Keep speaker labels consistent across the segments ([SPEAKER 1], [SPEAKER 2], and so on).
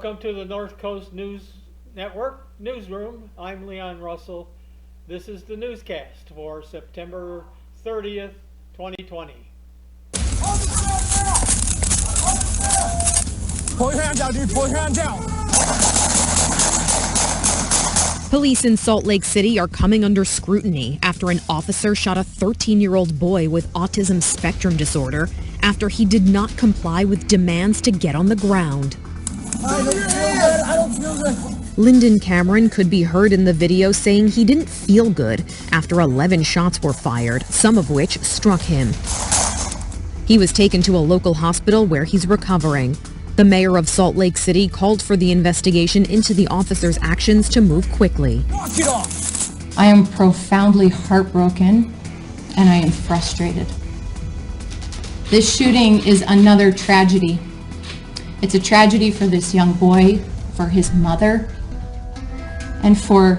[SPEAKER 1] Welcome to the North Coast News Network Newsroom. I'm Leon Russell. This is the newscast for September 30th, 2020.
[SPEAKER 2] Police in Salt Lake City are coming under scrutiny after an officer shot a 13-year-old boy with autism spectrum disorder after he did not comply with demands to get on the ground. I don't feel good. Lyndon Cameron could be heard in the video saying he didn't feel good after 11 shots were fired, some of which struck him. He was taken to a local hospital where he's recovering. The mayor of Salt Lake City called for the investigation into the officer's actions to move quickly.
[SPEAKER 3] I am profoundly heartbroken and I am frustrated. This shooting is another tragedy. It's a tragedy for this young boy, for his mother, and for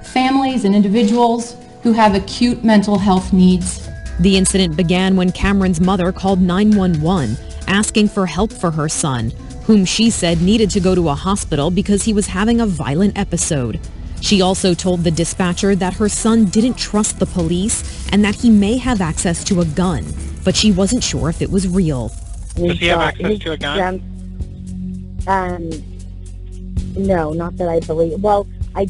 [SPEAKER 3] families and individuals who have acute mental health needs.
[SPEAKER 2] The incident began when Cameron's mother called 911, asking for help for her son, whom she said needed to go to a hospital because he was having a violent episode. She also told the dispatcher that her son didn't trust the police and that he may have access to a gun, but she wasn't sure if it was real.
[SPEAKER 4] Does he have access to a gun?
[SPEAKER 5] No, not that I believe. Well, I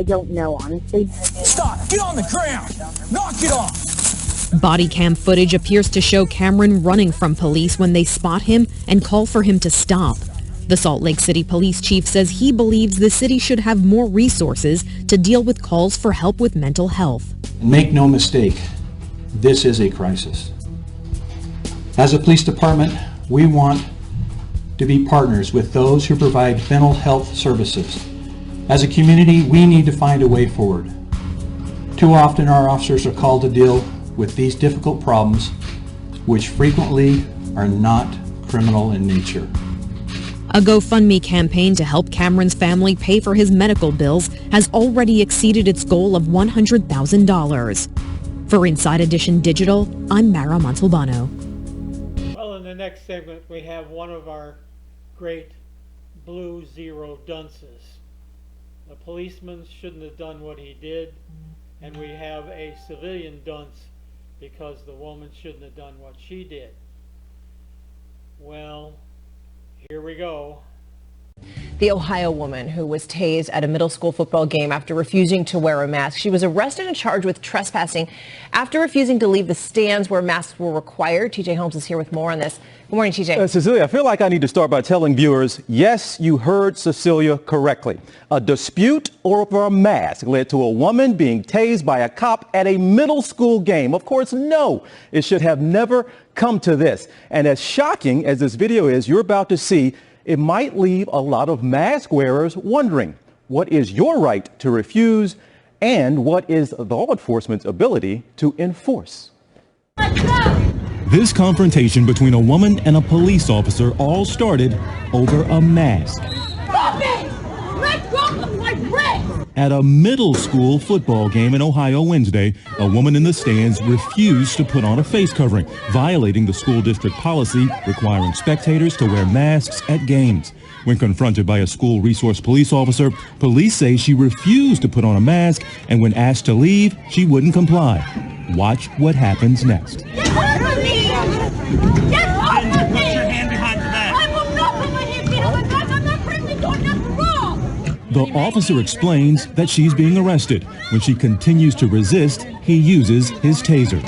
[SPEAKER 5] don't know, honestly.
[SPEAKER 6] Stop! Get on the ground! Knock it off!
[SPEAKER 2] Body cam footage appears to show Cameron running from police when they spot him and call for him to stop. The Salt Lake City police chief says he believes the city should have more resources to deal with calls for help with mental health.
[SPEAKER 7] Make no mistake, this is a crisis. As a police department, we want to be partners with those who provide mental health services. As a community, we need to find a way forward. Too often our officers are called to deal with these difficult problems, which frequently are not criminal in nature.
[SPEAKER 2] A GoFundMe campaign to help Cameron's family pay for his medical bills has already exceeded its goal of $100,000. For Inside Edition Digital, I'm Mara Montalbano.
[SPEAKER 1] Well, in the next segment, we have one of our great blue zero dunces. The policeman shouldn't have done what he did, and we have a civilian dunce because the woman shouldn't have done what she did. Well, here we go.
[SPEAKER 8] The Ohio woman who was tased at a middle school football game after refusing to wear a mask. She was arrested and charged with trespassing after refusing to leave the stands where masks were required. TJ Holmes is here with more on this. Good morning, TJ.
[SPEAKER 9] Cecilia, I feel like I need to start by telling viewers, yes, you heard Cecilia correctly. A dispute over a mask led to a woman being tased by a cop at a middle school game. Of course, no, it should have never come to this. And as shocking as this video is, you're about to see, it might leave a lot of mask wearers wondering, what is your right to refuse and what is law enforcement's ability to enforce?
[SPEAKER 10] This confrontation between a woman and a police officer all started over a mask.
[SPEAKER 11] Stop it! Let go of my wrist!
[SPEAKER 10] At a middle school football game in Ohio Wednesday, a woman in the stands refused to put on a face covering, violating the school district policy requiring spectators to wear masks at games. When confronted by a school resource police officer, police say she refused to put on a mask, and when asked to leave, she wouldn't comply. Watch what happens next.
[SPEAKER 11] Get off of me! Get off of me! Put your hand behind your back. I will not put my hand behind my back. I'm not friendly. Doing nothing wrong.
[SPEAKER 10] The officer explains that she's being arrested. When she continues to resist, he uses his taser.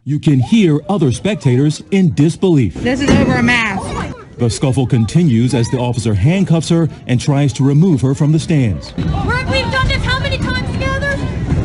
[SPEAKER 10] You can hear other spectators in disbelief.
[SPEAKER 12] This is over a mask.
[SPEAKER 10] The scuffle continues as the officer handcuffs her and tries to remove her from the stands.
[SPEAKER 11] We've done this how many times together?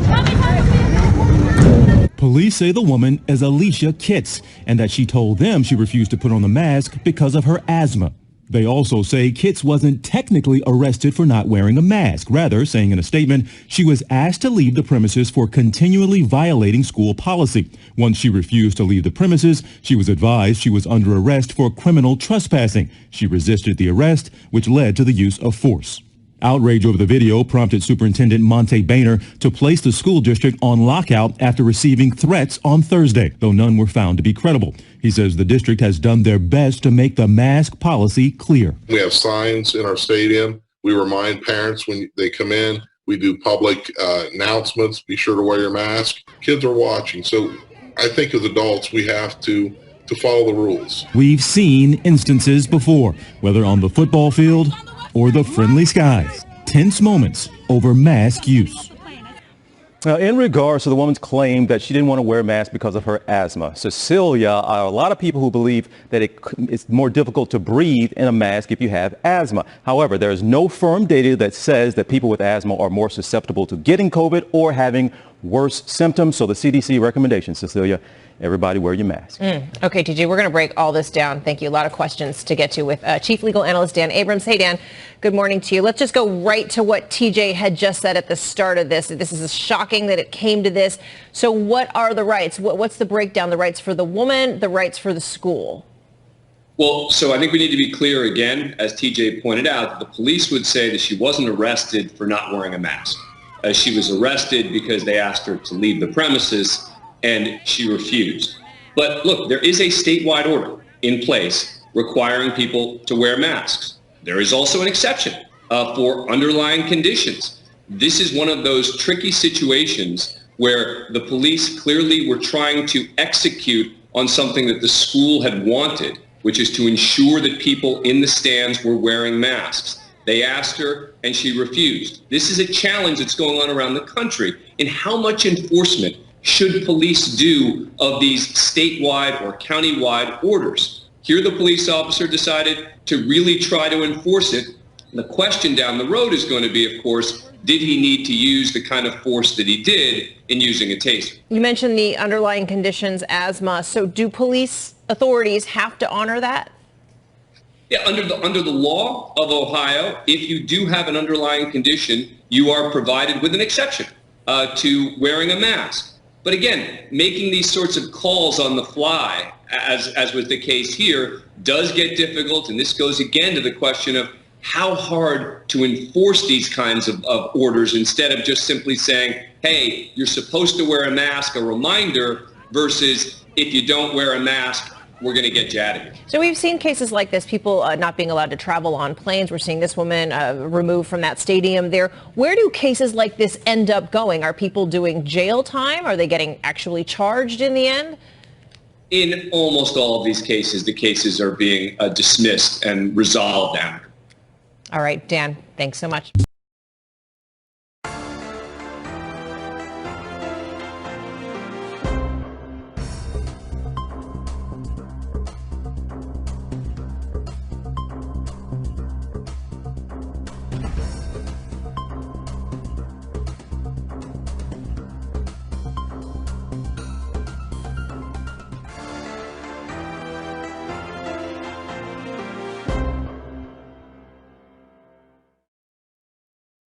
[SPEAKER 11] How many times have we...
[SPEAKER 10] Police say the woman is Alicia Kitts and that she told them she refused to put on the mask because of her asthma. They also say Kitts wasn't technically arrested for not wearing a mask, rather saying in a statement she was asked to leave the premises for continually violating school policy. Once she refused to leave the premises, she was advised she was under arrest for criminal trespassing. She resisted the arrest, which led to the use of force. Outrage over the video prompted Superintendent Monte Boehner to place the school district on lockout after receiving threats on Thursday, though none were found to be credible. He says the district has done their best to make the mask policy clear.
[SPEAKER 12] We have signs in our stadium. We remind parents when they come in. We do public announcements. Be sure to wear your mask. Kids are watching. So I think as adults, we have to follow the rules.
[SPEAKER 10] We've seen instances before, whether on the football field or the friendly skies. Tense moments over mask use.
[SPEAKER 9] Now, in regards to the woman's claim that she didn't want to wear a mask because of her asthma, Cecilia, are a lot of people who believe that it's more difficult to breathe in a mask if you have asthma. However, there is no firm data that says that people with asthma are more susceptible to getting COVID or having worse symptoms. So the CDC recommendation, Cecilia, everybody wear your mask.
[SPEAKER 8] Okay, TJ, we're going to break all this down. Thank you. A lot of questions to get to with Chief Legal Analyst Dan Abrams. Hey, Dan, good morning to you. Let's just go right to what TJ had just said at the start of this. This is shocking that it came to this. So what are the rights? What's the breakdown? The rights for the woman, the rights for the school?
[SPEAKER 13] Well, so I think we need to be clear again, as TJ pointed out, the police would say that she wasn't arrested for not wearing a mask. She was arrested because they asked her to leave the premises and she refused. But look, there is a statewide order in place requiring people to wear masks. There is also an exception for underlying conditions. This is one of those tricky situations where the police clearly were trying to execute on something that the school had wanted, which is to ensure that people in the stands were wearing masks. They asked her and she refused. This is a challenge that's going on around the country in how much enforcement should police do of these statewide or countywide orders. Here the police officer decided to really try to enforce it. The question down the road is going to be, of course, did he need to use the kind of force that he did in using a taser?
[SPEAKER 8] You mentioned the underlying conditions, asthma. So do police authorities have to honor that?
[SPEAKER 13] Yeah, under the law of Ohio, if you do have an underlying condition, you are provided with an exception to wearing a mask. But again, making these sorts of calls on the fly, as was the case here, does get difficult. And this goes again to the question of how hard to enforce these kinds of orders instead of just simply saying, hey, you're supposed to wear a mask, a reminder, versus if you don't wear a mask, we're going to get you out of here.
[SPEAKER 8] So we've seen cases like this, people not being allowed to travel on planes. We're seeing this woman removed from that stadium there. Where do cases like this end up going? Are people doing jail time? Are they getting actually charged in the end?
[SPEAKER 13] In almost all of these cases, the cases are being dismissed and resolved amicably.
[SPEAKER 8] All right, Dan, thanks so much.